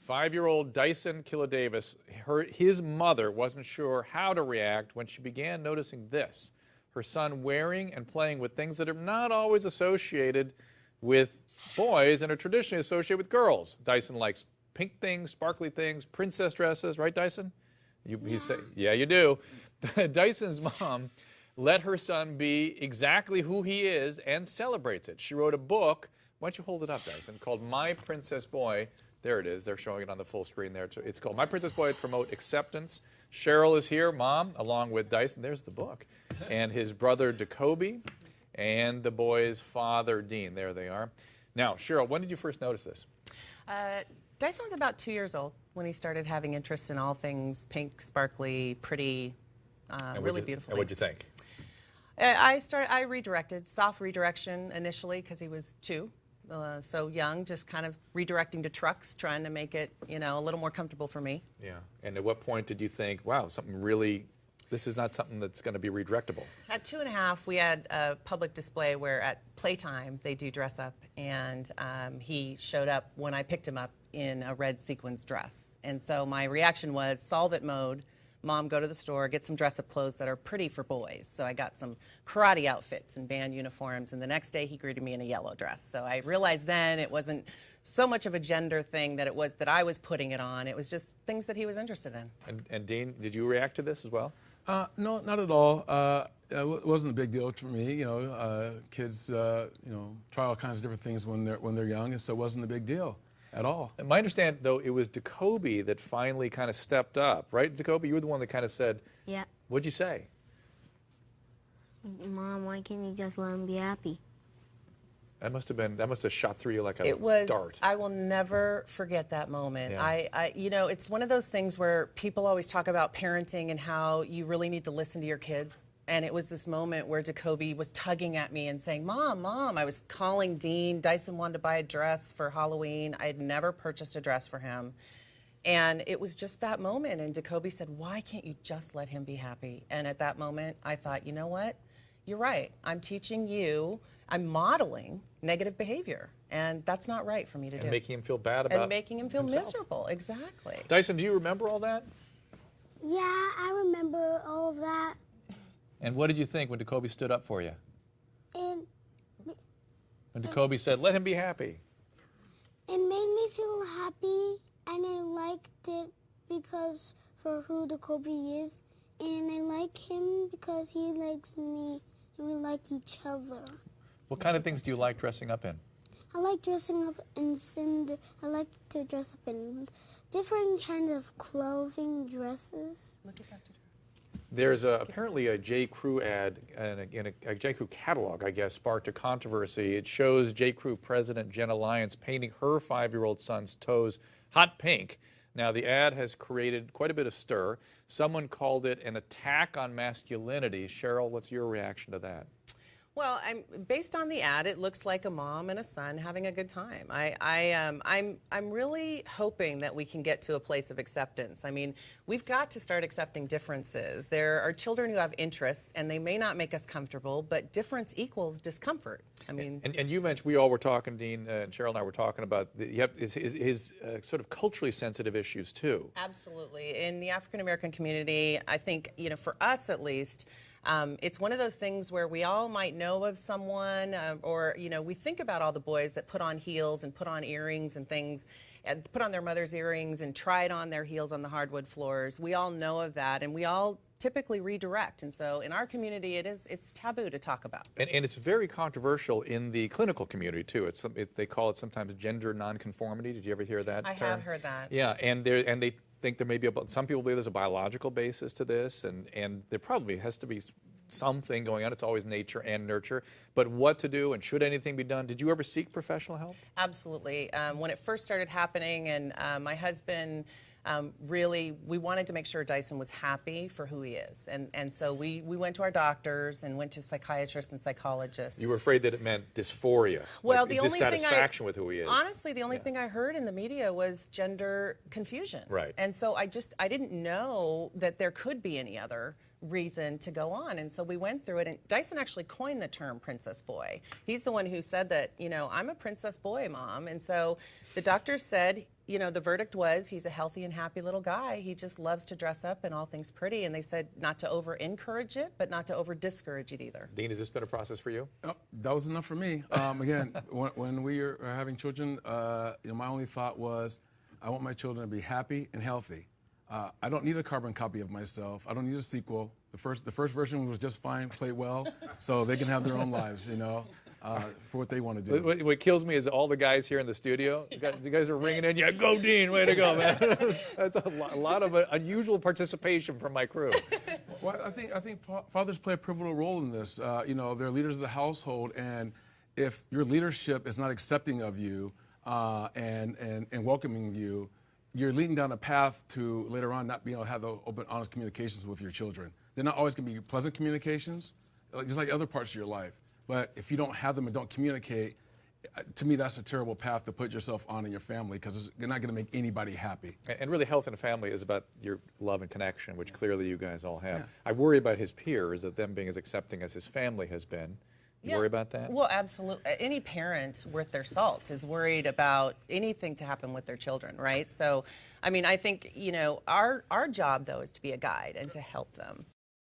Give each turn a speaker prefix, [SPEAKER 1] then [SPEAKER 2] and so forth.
[SPEAKER 1] 5-year-old Dyson Davis, his mother wasn't sure how to react when she began noticing this. Her son wearing and playing with things that are not always associated with boys and are traditionally associated with girls. Dyson likes pink things, sparkly things, princess dresses, right, Dyson? You say, yeah, you do. Dyson's mom let her son be exactly who he is and celebrates it. She wrote a book, why don't you hold it up, Dyson, called My Princess Boy. There it is. They're showing it on the full screen there. It's called My Princess Boy to Promote Acceptance. Cheryl is here, Mom, along with Dyson. There's the book. And his brother, Jacoby, and the boy's father, Dean. There they are. Now, Cheryl, when did you first notice this?
[SPEAKER 2] Dyson was about 2 years old when he started having interest in all things pink, sparkly, pretty, really beautiful.
[SPEAKER 1] And what'd you think?
[SPEAKER 2] I redirected, soft redirection initially because he was 2. So young, just kind of redirecting to trucks, trying to make it, a little more comfortable for me.
[SPEAKER 1] Yeah. And at what point did you think, wow, this is not something that's going to be redirectable?
[SPEAKER 2] At 2.5, we had a public display where at playtime they do dress up, and he showed up when I picked him up in a red sequins dress. And so my reaction was solve it mode. Mom, go to the store, get some dress-up clothes that are pretty for boys. So I got some karate outfits and band uniforms, and the next day he greeted me in a yellow dress. So I realized then it wasn't so much of a gender thing that it was that I was putting it on. It was just things that he was interested in.
[SPEAKER 1] And Dean, did you react to this as well?
[SPEAKER 3] No, not at all. It wasn't a big deal for me. Kids, try all kinds of different things when they're young, and so it wasn't a big deal at all.
[SPEAKER 1] My understanding, though, it was Jacoby that finally kind of stepped up, right? Jacoby, you were the one that kind of said,
[SPEAKER 4] yeah.
[SPEAKER 1] What'd you say?
[SPEAKER 4] Mom, why can't you just let him be happy?
[SPEAKER 1] That must have shot through you like a dart.
[SPEAKER 2] I will never forget that moment.
[SPEAKER 1] Yeah.
[SPEAKER 2] It's one of those things where people always talk about parenting and how you really need to listen to your kids. And it was this moment where Jacoby was tugging at me and saying, Mom. I was calling Dean. Dyson wanted to buy a dress for Halloween. I had never purchased a dress for him. And it was just that moment. And Jacoby said, why can't you just let him be happy? And at that moment, I thought, you know what? You're right. I'm teaching you. I'm modeling negative behavior. And that's not right for me to do.
[SPEAKER 1] And making him feel bad about
[SPEAKER 2] And making him feel
[SPEAKER 1] himself.
[SPEAKER 2] miserable. Exactly.
[SPEAKER 1] Dyson, do you remember all that?
[SPEAKER 4] Yeah, I remember all of that.
[SPEAKER 1] And what did you think when Jacoby stood up for you?
[SPEAKER 4] And
[SPEAKER 1] When Jacoby said, let him be happy.
[SPEAKER 4] it made me feel happy, and I liked it because for who Jacoby is. And I like him because he likes me, and we like each other.
[SPEAKER 1] What kind of things do you like dressing up in?
[SPEAKER 4] I like dressing up in cinder. I like to dress up in different kinds of clothing, dresses.
[SPEAKER 2] Look at Dr.
[SPEAKER 1] There's apparently a J. Crew ad, and a J. Crew catalog, I guess, sparked a controversy. It shows J. Crew president Jenna Lyons painting her 5-year-old son's toes hot pink. Now, the ad has created quite a bit of stir. Someone called it an attack on masculinity. Cheryl, what's your reaction to that?
[SPEAKER 2] Well, based on the ad, it looks like a mom and a son having a good time. I'm really hoping that we can get to a place of acceptance. I mean, we've got to start accepting differences. There are children who have interests, and they may not make us comfortable, but difference equals discomfort. I mean,
[SPEAKER 1] and you mentioned, we all were talking, Dean and Cheryl and I were talking about his sort of culturally sensitive issues too.
[SPEAKER 2] Absolutely. In the African American community, I think, for us at least, it's one of those things where we all might know of someone, or, we think about all the boys that put on heels and put on earrings and things, and put on their mother's earrings and tried on their heels on the hardwood floors. We all know of that, and we all typically redirect. And so in our community, it's taboo to talk about.
[SPEAKER 1] And it's very controversial in the clinical community, too. They call it sometimes gender nonconformity. Did you ever hear that term?
[SPEAKER 2] I have heard that.
[SPEAKER 1] Yeah, and they think there may be some people believe there's a biological basis to this, and there probably has to be something going on. It's always nature and nurture. But what to do, and should anything be done? Did you ever seek professional help?
[SPEAKER 2] Absolutely. When it first started happening, and my husband really, we wanted to make sure Dyson was happy for who he is. And so we went to our doctors and went to psychiatrists and psychologists.
[SPEAKER 1] You were afraid that it meant dysphoria,
[SPEAKER 2] well,
[SPEAKER 1] like
[SPEAKER 2] the only
[SPEAKER 1] dissatisfaction with who he is.
[SPEAKER 2] Honestly, the only thing I heard in the media was gender confusion.
[SPEAKER 1] Right.
[SPEAKER 2] And so I didn't know that there could be any other reason to go on. And so we went through it, and Dyson actually coined the term princess boy. He's the one who said that, I'm a princess boy, Mom. And so the doctor said you know, the verdict was he's a healthy and happy little guy. He just loves to dress up and all things pretty. And they said not to over encourage it, but not to over discourage it either.
[SPEAKER 1] Dean, has this been a process for you?
[SPEAKER 3] Oh, that was enough for me. Again, when we are having children, my only thought was, I want my children to be happy and healthy. I don't need a carbon copy of myself. I don't need a sequel. The first version was just fine, played well, so they can have their own lives, for what they want to do.
[SPEAKER 1] What kills me is all the guys here in the studio. You guys are ringing in. Yeah, go Dean, way to go, man. That's a lot of unusual participation from my crew.
[SPEAKER 3] Well, I think fathers play a pivotal role in this. They're leaders of the household, and if your leadership is not accepting of you and welcoming you, you're leading down a path to later on not being able to have those open, honest communications with your children. They're not always going to be pleasant communications, just like other parts of your life. But if you don't have them and don't communicate, to me, that's a terrible path to put yourself on in your family, because you're not going to make anybody happy.
[SPEAKER 1] And really, health in a family is about your love and connection, which clearly you guys all have.
[SPEAKER 3] Yeah.
[SPEAKER 1] I worry about his peers, that them being as accepting as his family has been. You worry about that?
[SPEAKER 2] Well, absolutely. Any parent worth their salt is worried about anything to happen with their children, right? So, I mean, I think, our job, though, is to be a guide and to help them.